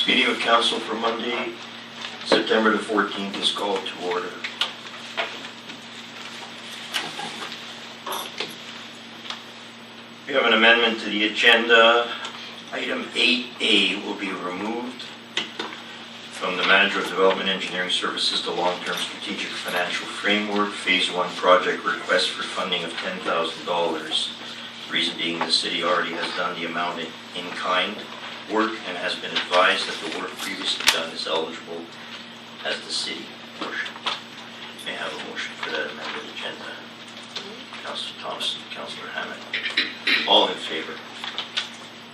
This meeting of council for Monday, September the 14th is called to order. We have an amendment to the agenda. Item 8A will be removed from the Manager of Development Engineering Services to Long-Term Strategic Financial Framework, Phase 1 project request for funding of $10,000. Reason being the city already has done the amount in kind work and has been advised that the work previously done is eligible as the city portion. May I have a motion for that amended agenda? Councillor Thompson, Councillor Hammond. All in favor?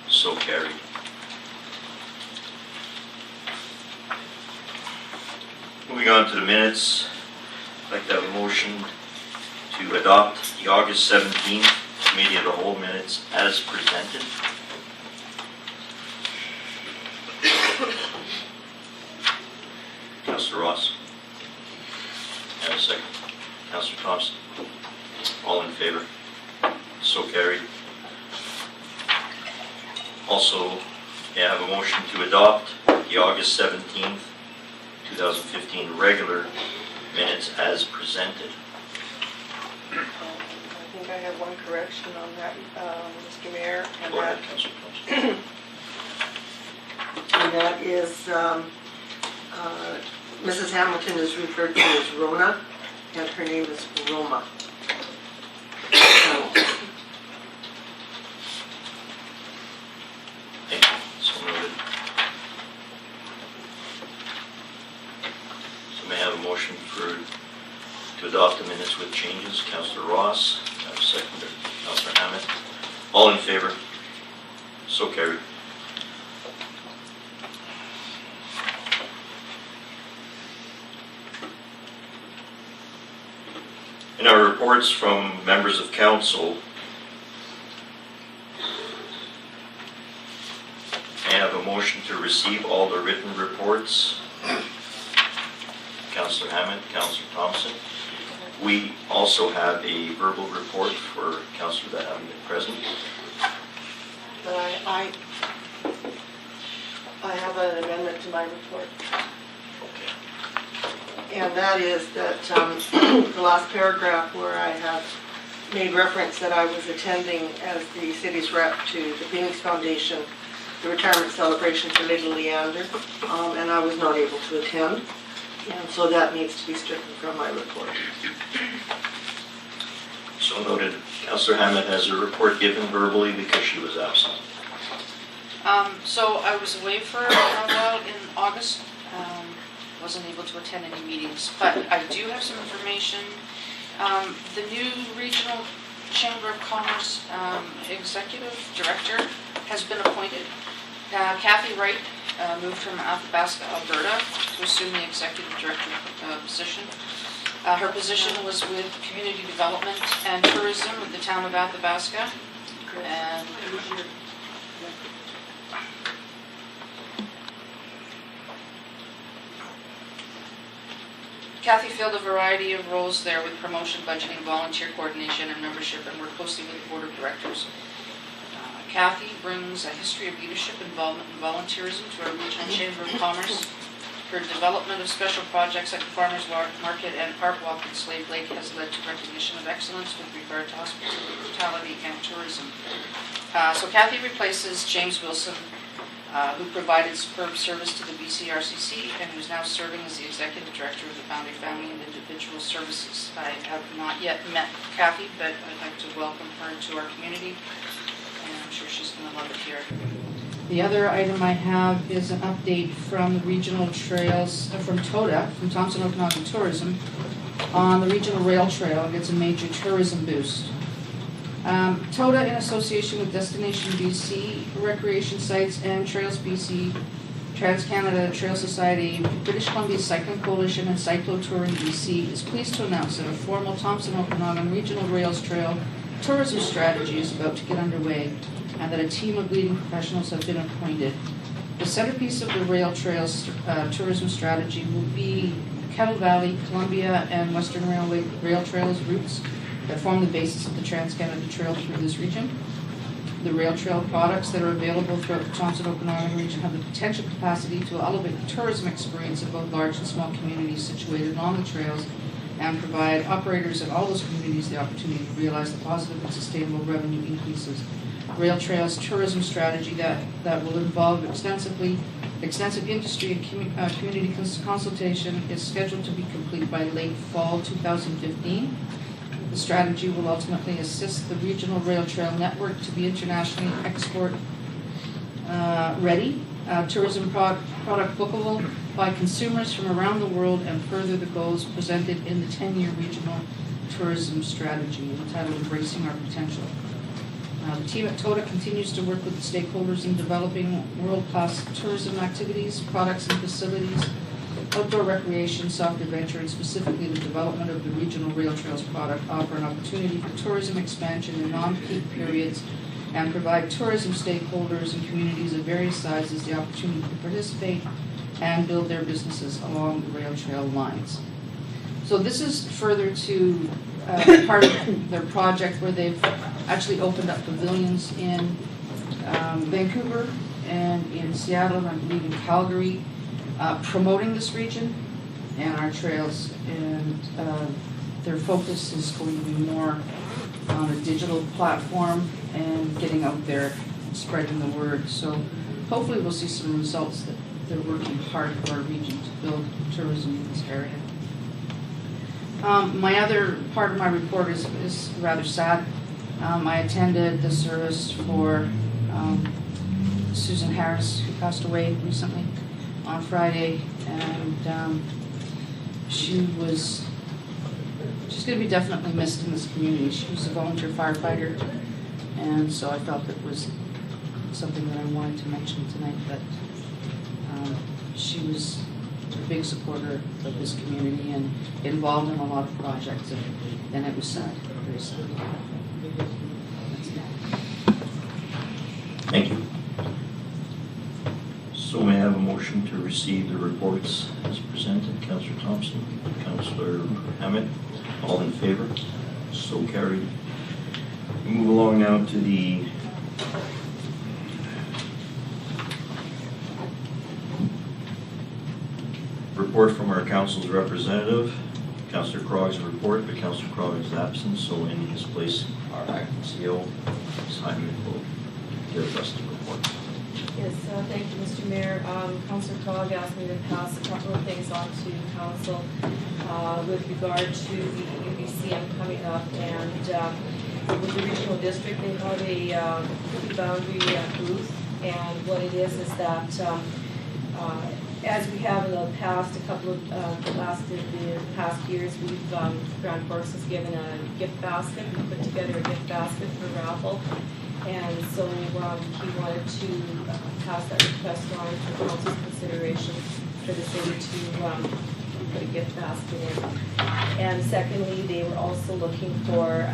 So carried. Moving on to the minutes, I'd like to have a motion to adopt the August 17th Committee of the Whole minutes as presented. Councillor Ross. And a second. Councillor Thompson. All in favor? So carried. Also, may I have a motion to adopt the August 17th, 2015 regular minutes as presented. I think I have one correction on that, Mr. Mayor. Go ahead, Councillor Thompson. And that is, Mrs. Hamilton is referred to as Rona, and her name is Roma. Thank you. So noted. So may I have a motion to adopt the minutes with changes? Councillor Ross, I have a seconder. Councillor Hammond. All in favor? So carried. In our reports from members of council, may I have a motion to receive all the written reports? Councillor Hammond, Councillor Thompson. We also have a verbal report for councillors that haven't been present. But I have an amendment to my report. Okay. And that is that the last paragraph where I have made reference that I was attending as the city's rep to the Phoenix Foundation, the retirement celebration for Lady Leander, and I was not able to attend. And so that needs to be stricken from my report. So noted. Councillor Hammond has a report given verbally because she was absent. So I was away for a while in August. Wasn't able to attend any meetings, but I do have some information. The new Regional Chamber of Commerce Executive Director has been appointed. Kathy Wright moved from Athabasca, Alberta to assume the Executive Director position. Her position was with Community Development and Tourism with the town of Athabasca. And Kathy filled a variety of roles there with promotion, budgeting, volunteer coordination, and membership, and worked closely with the Board of Directors. Kathy brings a history of leadership, involvement, and volunteerism to our Regional Chamber of Commerce. Her development of special projects like the Farmers Market and Art Walk in Slave Lake has led to recognition of excellence with regard to hospitality and tourism. So Kathy replaces James Wilson, who provided superb service to the BCRCC and who's now serving as the Executive Director of the Boundary Family and Individual Services. I have not yet met Kathy, but I'd like to welcome her to our community, and I'm sure she's going to love it here. The other item I have is an update from the regional trails, from TOTA, from Thompson Okanagan Tourism, on the regional rail trail. It gets a major tourism boost. TOTA, in association with Destination BC, Recreation Sites, and Trails BC, Trans-Canada Trail Society, British Columbia Cycling Coalition, and Cyclo-Touring BC, is pleased to announce that a formal Thompson Okanagan Regional Rails Trail tourism strategy is about to get underway, and that a team of leading professionals have been appointed. The centerpiece of the rail trails tourism strategy will be Kettle Valley, Columbia, and Western Rail Trails routes that form the basis of the Trans-Canada Trail through this region. The rail trail products that are available throughout the Thompson Okanagan region have the potential capacity to elevate the tourism experience of both large and small communities situated along the trails and provide operators in all those communities the opportunity to realize the positive and sustainable revenue increases. Rail Trails tourism strategy that will involve extensive industry and community consultation is scheduled to be complete by late fall 2015. The strategy will ultimately assist the regional rail trail network to be internationally export ready, tourism product bookable by consumers from around the world, and further the goals presented in the 10-year regional tourism strategy entitled Embracing Our Potential. The team at TOTA continues to work with the stakeholders in developing world-class tourism activities, products and facilities, outdoor recreation, soft adventure, and specifically the development of the regional rail trails product offer an opportunity for tourism expansion in non-peak periods and provide tourism stakeholders and communities of various sizes the opportunity to participate and build their businesses along the rail trail lines. So this is further to part of their project where they've actually opened up pavilions in Vancouver and in Seattle and I believe in Calgary, promoting this region and our trails, and their focus is going to be more on a digital platform and getting out there and spreading the word. So hopefully we'll see some results that they're working hard for our region to build tourism in this area. My other part of my report is rather sad. I attended the service for Susan Harris, who passed away recently on Friday, and she's going to be definitely missed in this community. She was a volunteer firefighter, and so I felt it was something that I wanted to mention tonight, that she was a big supporter of this community and involved in a lot of projects, and it was sad, very sad. Thank you. So may I have a motion to receive the reports as presented? Councillor Thompson, Councillor Hammett, all in favor? So carried. We move along now to the report from our council's representative. Councillor Crog's report, but Councillor Crog is absent, so in his place, our acting CO, Simon, will give us the report. Yes, thank you, Mr. Mayor. Councillor Crog asked me to pass a couple of things on to council with regard to the UBCM coming up, and with the regional district, they have a boundary booth, and what it is that as we have in the past, the past years, Grand Forks has given a gift basket. We put together a gift basket for raffle, and so he wanted to pass that request on for council's consideration for the city to put a gift basket in. And secondly, they were also looking for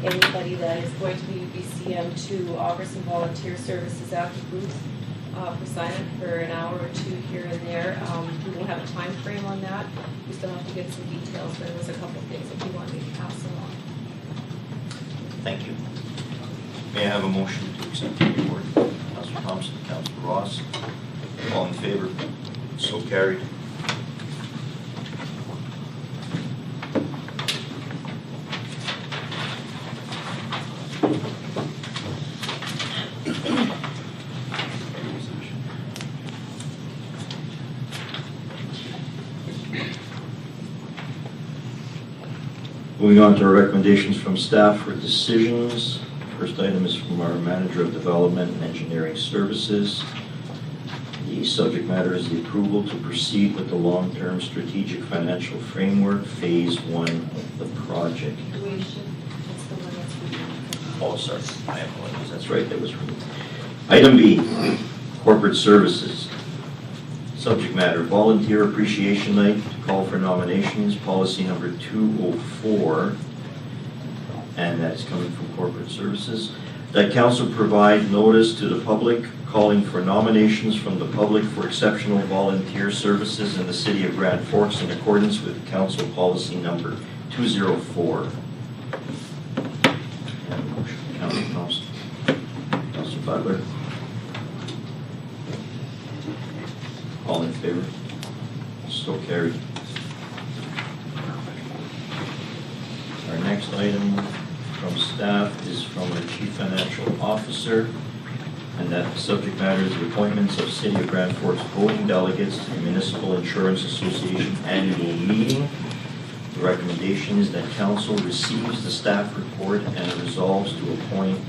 anybody that is going to be UBCM to offer some volunteer services at the booth. For sign-up for an hour or two here and there. We don't have a time frame on that. We still have to get some details, but there was a couple of things that we wanted me to pass along. Thank you. May I have a motion to accept the report? Councillor Thompson, Councillor Ross, all in favor? So carried. Moving on to our recommendations from staff for decisions. First item is from our Manager of Development and Engineering Services. The subject matter is the approval to proceed with the long-term strategic financial framework, phase 1 of the project. Oh, sorry, I apologize. That's right, that was removed. Item B, corporate services. Subject matter, volunteer appreciation night, call for nominations, policy number 204, and that's coming from corporate services. That council provide notice to the public calling for nominations from the public for exceptional volunteer services in the city of Grand Forks in accordance with council policy number 204. And motion, Councilor Thompson. Butler. All in favor? So carried. Our next item from staff is from the Chief Financial Officer, and that the subject matter is the appointments of City of Grand Forks voting delegates to the Municipal Insurance Association annual meeting. The recommendation is that council receives the staff report and resolves to appoint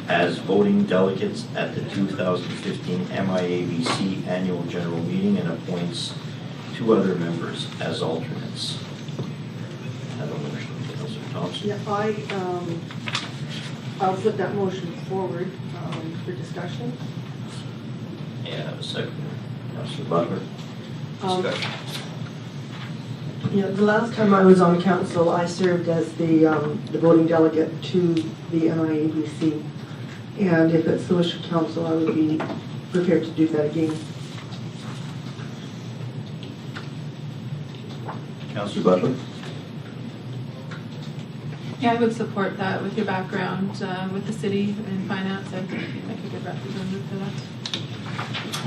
as voting delegates at the 2015 MIABC annual general meeting and appoints 2 other members as alternates. Have a motion, Councilor Thompson. Yeah, I'll put that motion forward for discussion. And have a second. Councilor Butler. Discussion. Yeah, the last time I was on council, I served as the voting delegate to the MIABC. And if it's the wish of council, I would be prepared to do that again. Councilor Butler. Yeah, I would support that with your background with the city in finance. I think you'd make a good representative for that.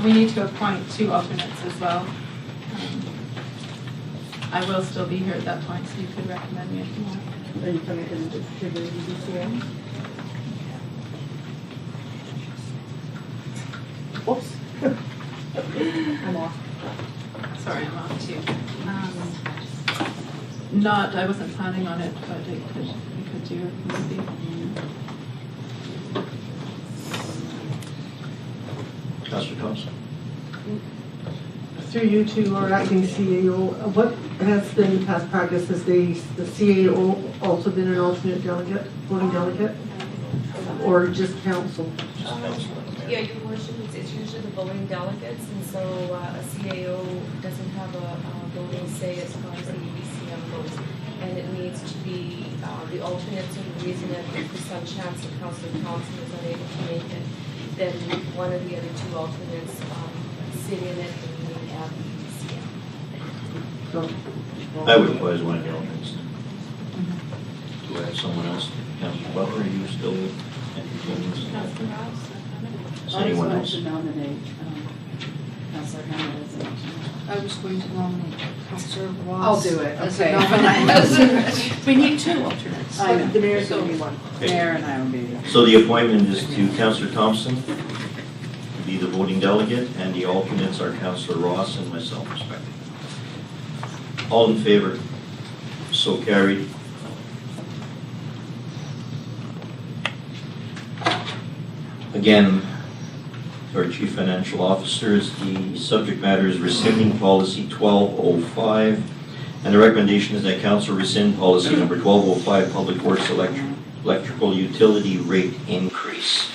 We need to appoint 2 alternates as well. I will still be here at that point, so you could recommend me if you want. Are you coming to the UBCA? Oops. I'm off. Sorry, I'm off too. I wasn't planning on it, but we could do it. Maybe. Councilor Thompson. Through you to our acting CAO, what has been past practice? Has the CAO also been an alternate delegate, voting delegate, or just council? Just council. Yeah, your worship, it's usually the voting delegates, and so a CAO doesn't have a voting say as far as the UBCM goes. And it needs to be the alternates, and the reason that if there's some chance that Councilor Thompson is unable to make it, then one of the other 2 alternates sit in it and meet at the UBCM. So, I would advise one of the alternates. Do I have someone else? Councilor Butler, are you still entertaining this? Councilor Rouse? Is anyone else? I was going to nominate Councilor Hammond as an alternate. I was going to nominate Councilor Ross. I'll do it, as okay. a nominee. We need 2 alternates. I know. the mayor's going to be one. Mayor and I will be there. So the appointment is to Councilor Thompson to be the voting delegate, and the alternates are Councilor Ross and myself, respectively. All in favor? So carried. Again, to our Chief Financial Officers, the subject matter is rescinding policy 1205, and the recommendation is that council rescind policy number 1205, public works electrical utility rate increase.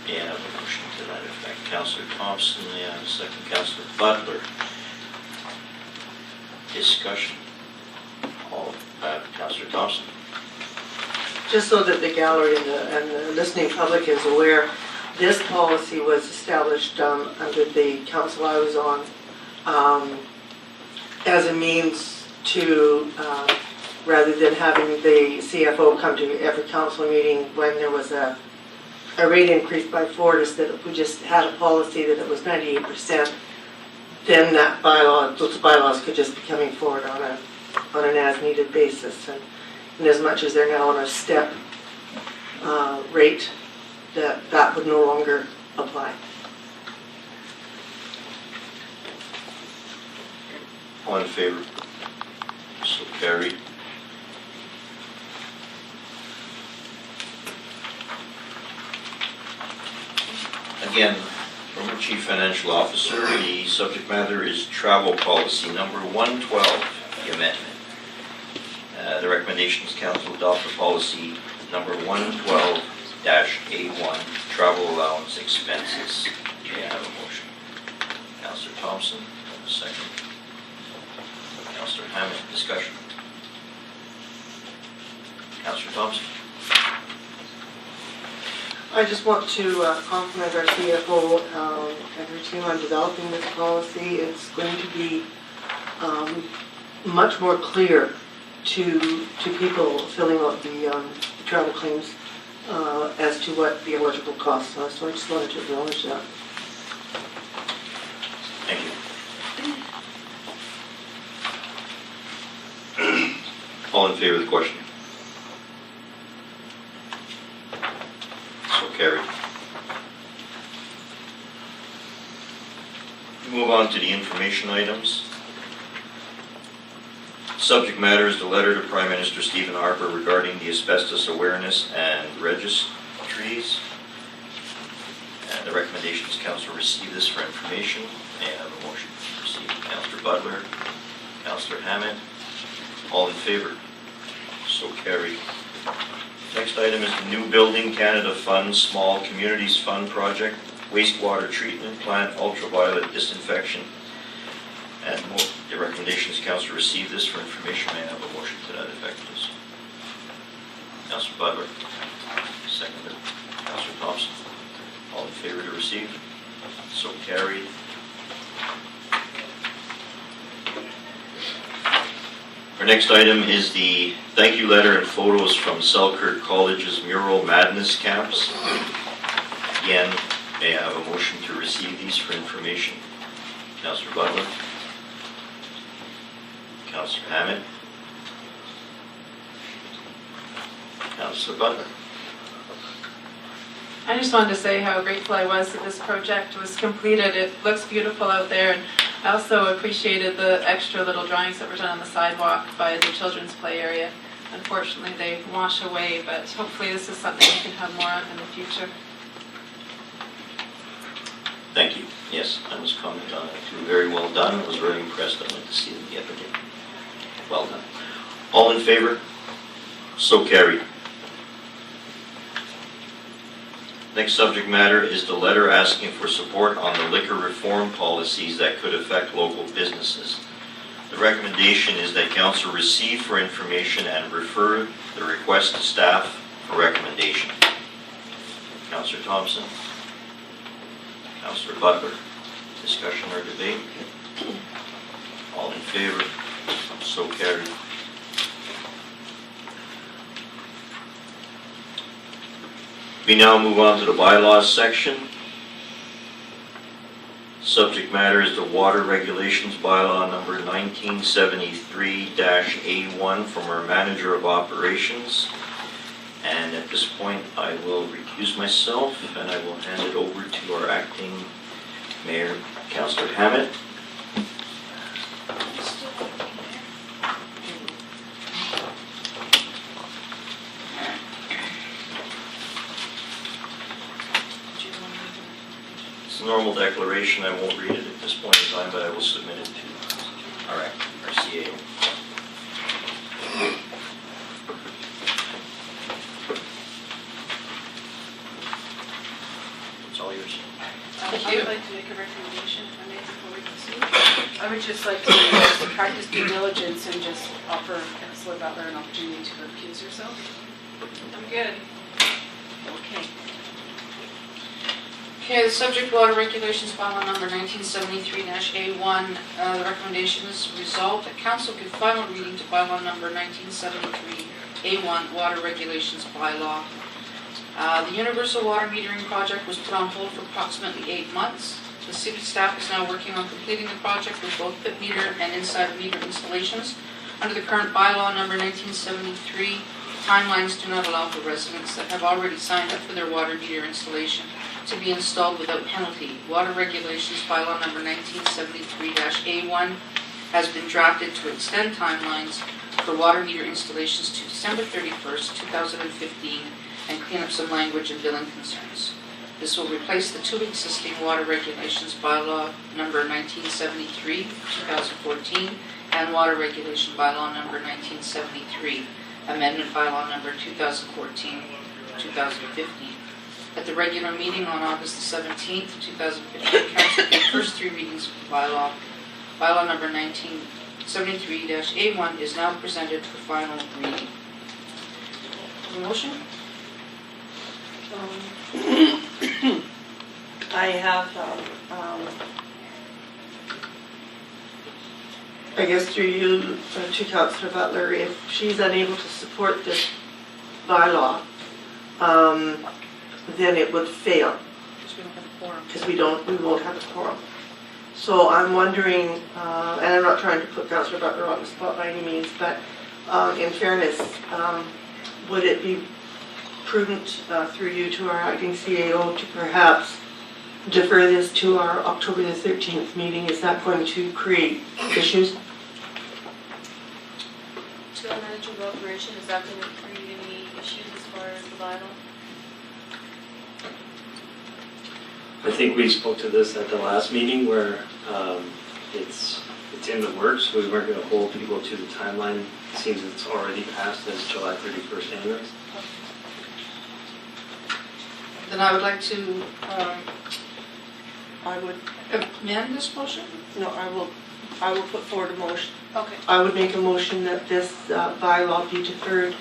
May I have a motion to that effect? Councilor Thompson, may I have a second? Councilor Butler. Discussion. Councilor Thompson. Just so that the gallery and the listening public is aware, this policy was established under the council I was on as a means to, rather than having the CFO come to every council meeting when there was a rate increase by Fortis, that if we just had a policy that it was 98%, then that those bylaws could just be coming forward on an as-needed basis. And as much as they're now on a step rate, that would no longer apply. All in favor? So carried. Again, from the Chief Financial Officer, the subject matter is travel policy number 112, the amendment. The recommendation is council adopt the policy number 112-A1, travel allowance expenses. May I have a motion? Councilor Thompson, a second. Councilor Hammond, discussion. Councilor Thompson. I just want to compliment our CFO and her team on developing this policy. It's going to be much more clear to people filling out the travel claims as to what the eligible costs are, so I just wanted to acknowledge that. Thank you. All in favor of the question? So carried. Move on to the information items. Subject matter is the letter to Prime Minister Stephen Harper regarding the asbestos awareness and registries. And the recommendation is council receive this for information. May I have a motion to receive? Councillor Butler, Councillor Hammond. All in favor? So carried. Next item is the New Building Canada Fund Small Communities Fund Project, wastewater treatment plant, ultraviolet disinfection. And the recommendation is council receive this for information. May I have a motion to that effect, please? Councillor Butler, seconded. Councillor Thompson. All in favor to receive? So carried. Our next item is the thank you letter and photos from Selkirk College's Mural Madness camps. Again, may I have a motion to receive these for information? Councillor Butler. Councillor Hammond. Councillor Butler. I just wanted to say how grateful I was that this project was completed. It looks beautiful out there, and I also appreciated the extra little drawings that were done on the sidewalk by the children's play area. Unfortunately, they wash away, but hopefully this is something we can have more of in the future. Thank you. Yes, I was commenting on it too. Very well done. I was very impressed. I went to see them the other day. Well done. All in favor? So carried. Next subject matter is the letter asking for support on the liquor reform policies that could affect local businesses. The recommendation is that council receive for information and refer the request to staff for recommendation. Councillor Thompson. Councillor Butler. Discussion or debate? All in favor? So carried. We now move on to the bylaws section. Subject matter is the water regulations bylaw number 1973-A1 from our manager of operations. And at this point, I will recuse myself and I will hand it over to our acting mayor, Councillor Hammond. It's a normal declaration. I won't read it at this point in time, but I will submit it to our CA. It's all yours. Thank I you. would like to make a recommendation, if I may, before we proceed. I would just like to practice due diligence and just offer Councillor Butler an opportunity to recuse herself. I'm good. Okay. Okay, the subject water regulations bylaw number 1973-A1. The recommendation is resolved that council give final reading to bylaw number 1973-A1 water regulations bylaw. The universal water metering project was put on hold for approximately 8 months. The city staff is now working on completing the project with both pit meter and inside meter installations. Under the current bylaw number 1973, timelines do not allow for residents that have already signed up for their water meter installation to be installed without penalty. Water regulations bylaw number 1973-A1 has been drafted to extend timelines for water meter installations to December 31st, 2015, and clean up some language and billing concerns. This will replace the two existing water regulations bylaw number 1973-2014 and water regulation bylaw number 1973, amendment bylaw number 2014-2015. At the regular meeting on August the 17th, 2015, council gave first three readings of the bylaw. Bylaw number 1973-A1 is now presented for final reading. Motion? I have, I guess through you, to Councillor Butler, if she's unable to support this bylaw, then it would fail, Because we don't have a quorum. because we won't have a quorum. So I'm wondering, and I'm not trying to put Councillor Butler on the spot by any means, but in fairness, would it be prudent through you to our acting CAO to perhaps defer this to our October the 13th meeting? Is that going to create issues? To the manager of operation, is that going to create any issues as far as the bylaw? I think we spoke to this at the last meeting where it's in the works. We weren't going to hold people to the timeline. It seems it's already passed as July 31st anyways. Then I would like to amend this motion? No, I will put forward a motion. Okay. I would make a motion that this bylaw be deferred,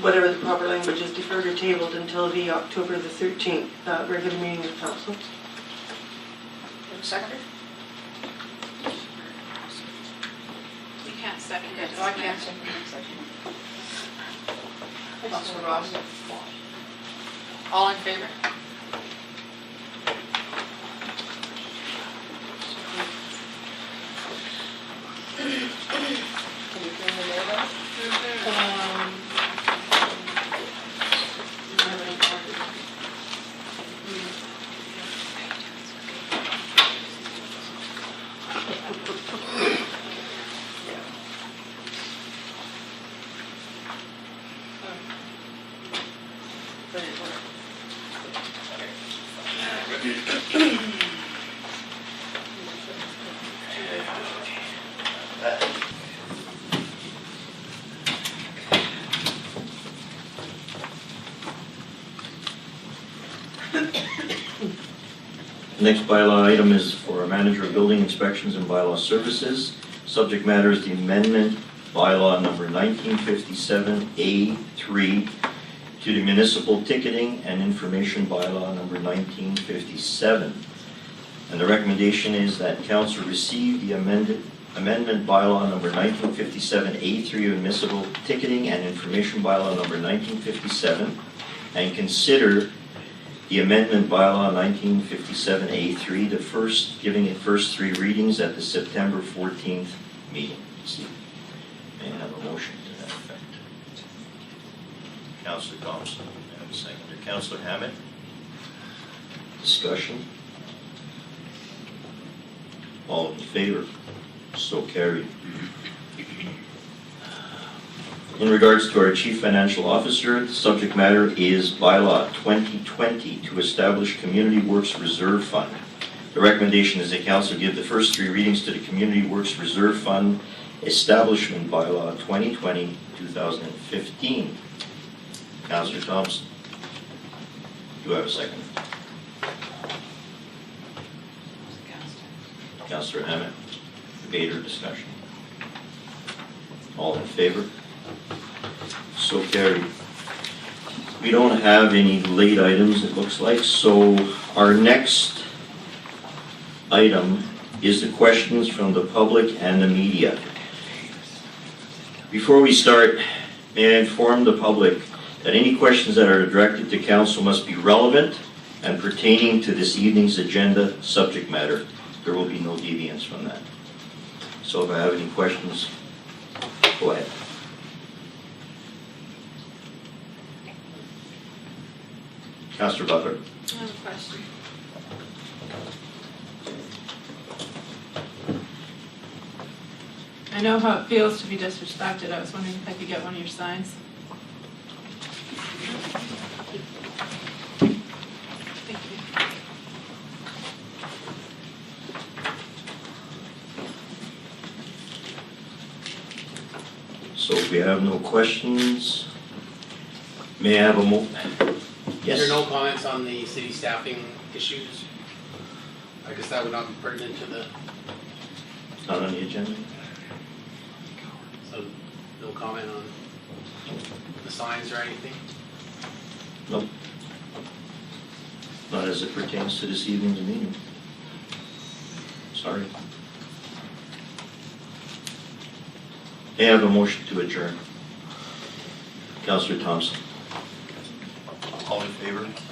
whatever the proper language is, deferred or tabled until the October the 13th regular meeting of council. Second? You can't second it. No, I can't second. Councilor Ross? All in favor? Can you bring the mail back? Do you have any more? Next bylaw item is for a manager of building inspections and bylaw services. Subject matter is the amendment bylaw number 1957A3 to the municipal ticketing and information bylaw number 1957. And the recommendation is that council receive the amendment bylaw number 1957A3 of municipal ticketing and information bylaw number 1957 and consider the amendment bylaw 1957A3, giving it first three readings at the September 14th meeting. May I have a motion to that effect? Councillor Thompson, may I have a seconder? Councillor Hammond? Discussion? All in favor? So carried. In regards to our Chief Financial Officer, the subject matter is Bylaw 2020 to establish Community Works Reserve Fund. The recommendation is that Council give the first three readings to the Community Works Reserve Fund Establishment Bylaw 2020-2015. Councillor Thompson, do I have a second? Councillor Hammond, debate or discussion? All in favor? So carried. We don't have any late items, it looks like, so our next item is the questions from the public and the media. Before we start, may I inform the public that any questions that are directed to council must be relevant and pertaining to this evening's agenda subject matter. There will be no deviance from that. So if I have any questions, go ahead. Councillor Butler. I have a question. I know how it feels to be disrespected. I was wondering if I could get one of your signs. Thank you. So if we have no questions, may I have a yes? There are no comments on the city staffing issues? I guess that would not be pertinent to the, Not on the agenda? so no comment on the signs or anything? Nope. Not as it pertains to this evening's meeting. Sorry. May I have a motion to adjourn? Councillor Thompson. favor?